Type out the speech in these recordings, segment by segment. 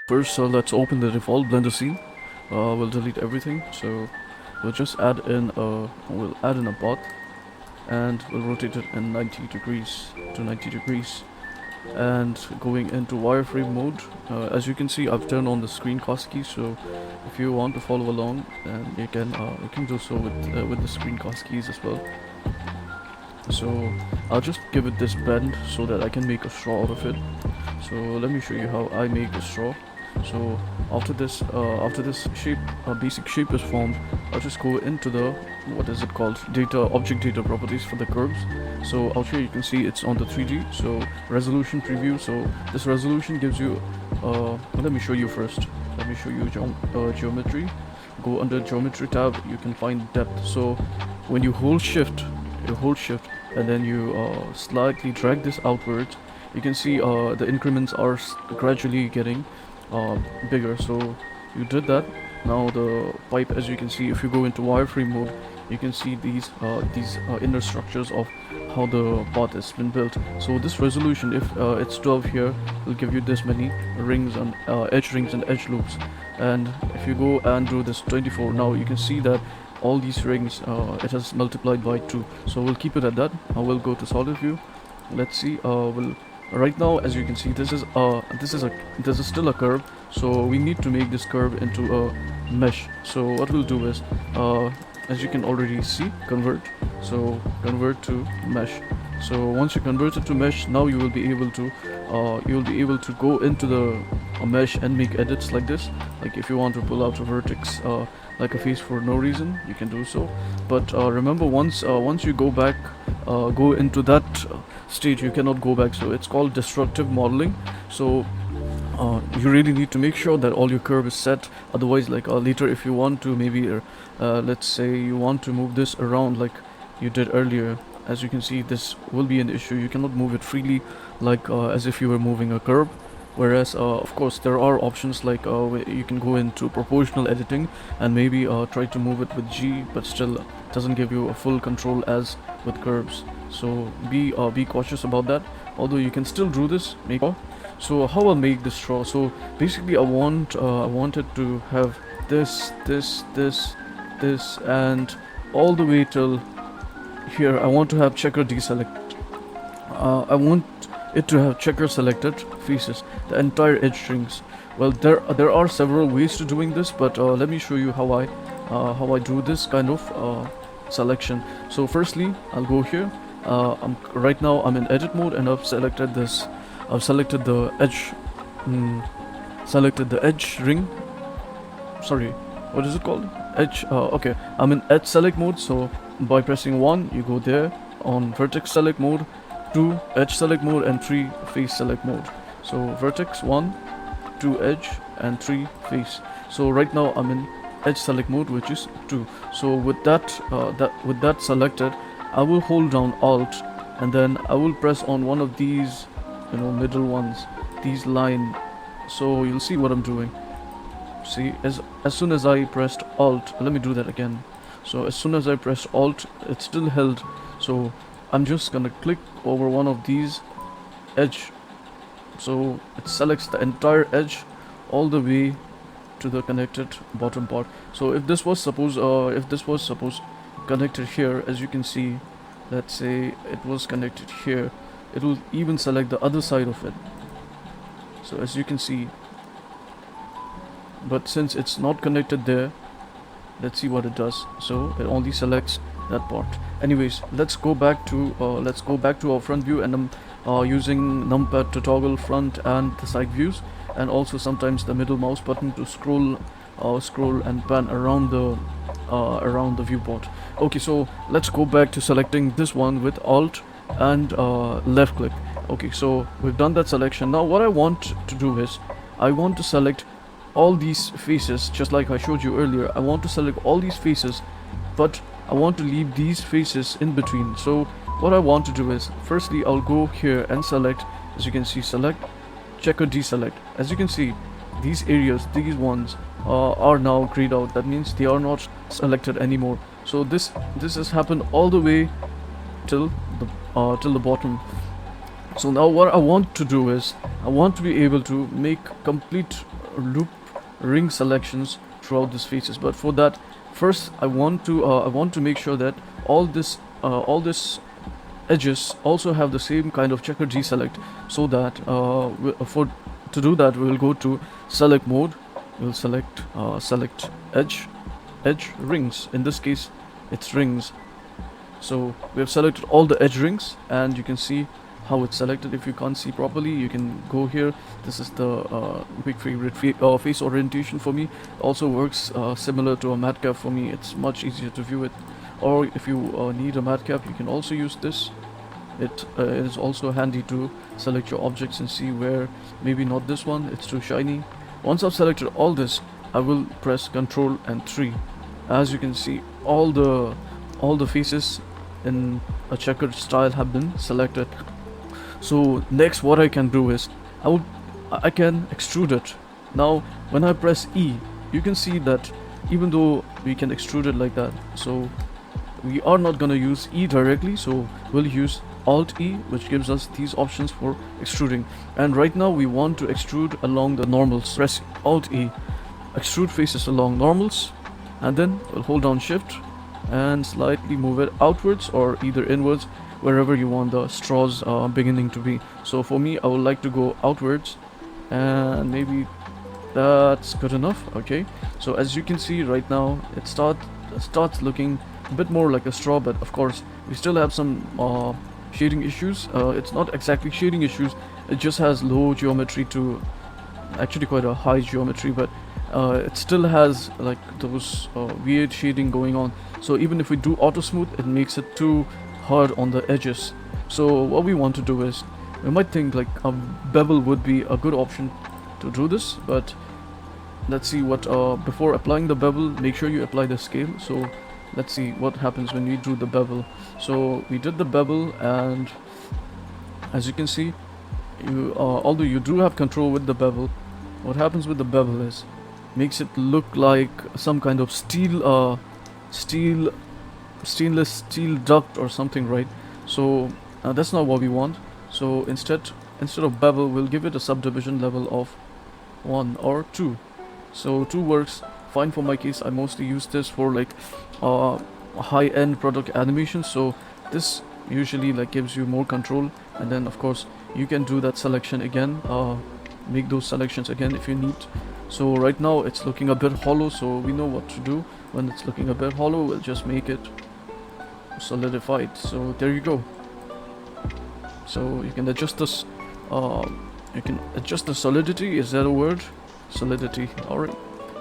First, let's open the default Blender scene. We'll delete everything. So we'll just we'll add in a path, and we'll rotate it in 90 degrees to 90 degrees. And going into wireframe mode, as you can see, I've turned on the screencast key. So if you want to follow along, then you can do so with the screencast keys as well. So I'll just give it this bend so that I can make a straw out of it. So let me show you how I make a straw. So after this shape, basic shape is formed, I'll just go into the, what is it called, object data properties for the curves. So out here you can see it's on the 3D, so resolution preview. So this resolution gives you, let me show you first. Let me show you geometry. Go under geometry tab, you can find depth. So when you hold shift and then you slightly drag this outwards, you can see the increments are gradually getting bigger. So you did that. Now the pipe, as you can see, if you go into wireframe mode, you can see these inner structures of how the path has been built. So this resolution, if it's 12 here, will give you this many rings and edge loops. And if you go and do this 24, now you can see that all these rings, it has multiplied by 2. So we'll keep it at that. I will go to solid view. Let's see. Right now, as you can see, this is still a curve, so we need to make this curve into a mesh. So what we'll do is, as you can already see, convert to mesh. So once you convert it to mesh, now you will be able to go into the mesh and make edits like this. Like if you want to pull out a vertex like a face for no reason, you can do so. But remember, once you go into that stage, you cannot go back. So it's called destructive modeling. So you really need to make sure that all your curve is set. Otherwise, like later, if you want to maybe let's say you want to move this around like you did earlier, as you can see, this will be an issue. You cannot move it freely like as if you were moving a curve. Whereas of course there are options like you can go into proportional editing and maybe try to move it with G, but still doesn't give you a full control as with curves. So be cautious about that. Although you can still do this. So how I'll make this straw. So basically I wanted to have this, and all the way till here. I want to have checker deselect. I want it to have checker selected faces, the entire edge strings. Well, there are several ways to doing this, but let me show you how I do this kind of selection. So firstly, I'll go here. Right now I'm in edit mode, and I've selected this. I've selected the edge. Selected the edge ring. Sorry, what is it called? Edge. Okay, I'm in edge select mode. So by pressing 1, you go there on vertex select mode, 2 edge select mode, and 3 face select mode. So vertex 1, 2 edge, and 3 face. So right now I'm in edge select mode, which is 2. So with that selected, I will hold down Alt, and then I will press on one of these, middle ones, these line. So you'll see what I'm doing. See, as soon as I pressed Alt, let me do that again. So as soon as I pressed Alt, it's still held. So I'm just gonna click over one of these edge. So it selects the entire edge all the way to the connected bottom part. So if this was suppose connected here, as you can see, let's say it was connected here, it will even select the other side of it. So as you can see, but since it's not connected there, let's see what it does. So it only selects that part. Anyways, let's go back to our front view, and I'm using numpad to toggle front and the side views, and also sometimes the middle mouse button to scroll and pan around the viewport. Okay, so let's go back to selecting this one with Alt and left click. Okay, so we've done that selection. Now what I want to do is I want to select all these faces, just like I showed you earlier. I want to select all these faces, but I want to leave these faces in between. So what I want to do is, firstly I'll go here and select, as you can see, select checker deselect. As you can see, these areas, these ones are now grayed out. That means they are not selected anymore. So this has happened all the way till the bottom. So now what I want to do is, I want to be able to make complete loop ring selections throughout these faces. But for that, first I want to make sure that all this edges also have the same kind of checker deselect, so that to do that we will go to select mode. We'll select edge rings. In this case, it's rings. So we have selected all the edge rings, and you can see how it's selected. If you can't see properly, you can go here. This is the big favorite face orientation for me. Also works similar to a matcap for me. It's much easier to view it. Or if you need a matcap, you can also use this. It is also handy to select your objects and see where maybe not this one, it's too shiny. Once I've selected all this, I will press Ctrl and 3. As you can see, all the faces in a checkered style have been selected. So next what I can do is I can extrude it. Now when I press E, you can see that even though we can extrude it like that, so we are not gonna use E directly, so we'll use Alt E, which gives us these options for extruding. And right now we want to extrude along the normals. Press Alt E, extrude faces along normals, and then we'll hold down Shift and slightly move it outwards or either inwards, wherever you want the straws beginning to be. So for me, I would like to go outwards, and maybe that's good enough. Okay, so as you can see right now, it starts looking a bit more like a straw, but of course we still have some shading issues. It's not exactly shading issues, it just has low geometry to actually quite a high geometry, but it still has like those weird shading going on. So even if we do auto smooth, it makes it too hard on the edges. So what we want to do is, we might think like a bevel would be a good option to do this, but let's see what before applying the bevel, make sure you apply the scale. So let's see what happens when we do the bevel. So we did the bevel, and as you can see, although you do have control with the bevel, what happens with the bevel is makes it look like some kind of stainless steel duct or something, right? So that's not what we want. So instead of bevel, we'll give it a subdivision level of 1 or 2. So 2 works fine for my case. I mostly use this for like high-end product animation, so this usually like gives you more control. And then of course you can do that selection again, make those selections again if you need. So right now it's looking a bit hollow, so we know what to do. When it's looking a bit hollow, we'll just make it solidified. So there you go. So you can adjust this, you can adjust the solidity. Is that a word? Solidity. Alright,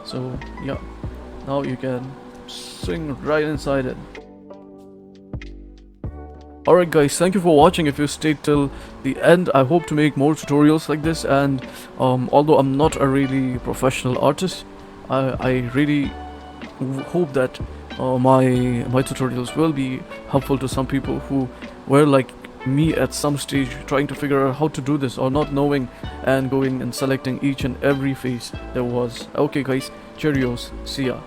so yeah, now you can swing right inside it. Alright guys, thank you for watching. If you stayed till the end, I hope to make more tutorials like this. And although I'm not a really professional artist, I really hope that my tutorials will be helpful to some people who were like me at some stage, trying to figure out how to do this, or not knowing and going and selecting each and every face there was. Okay guys, cheerios, see ya.